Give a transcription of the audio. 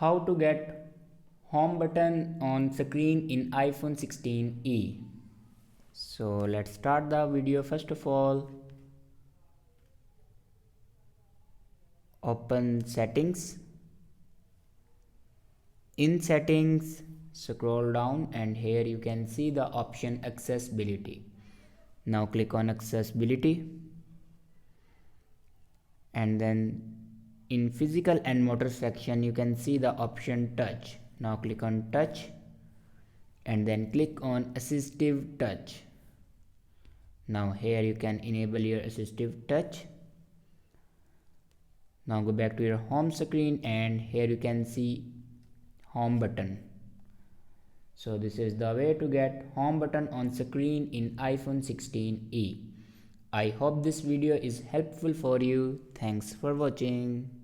How to get home button on screen in iPhone 16e. So let's start the video. First of all, open settings. In settings, scroll down and here you can see the option accessibility. Now click on accessibility and then in physical and motor section you can see the option touch. Now click on touch and then click on assistive touch. Now here you can enable your assistive touch. Now go back to your home screen and here you can see home button. So this is the way to get home button on screen in iPhone 16e. I hope this video is helpful for you. Thanks for watching.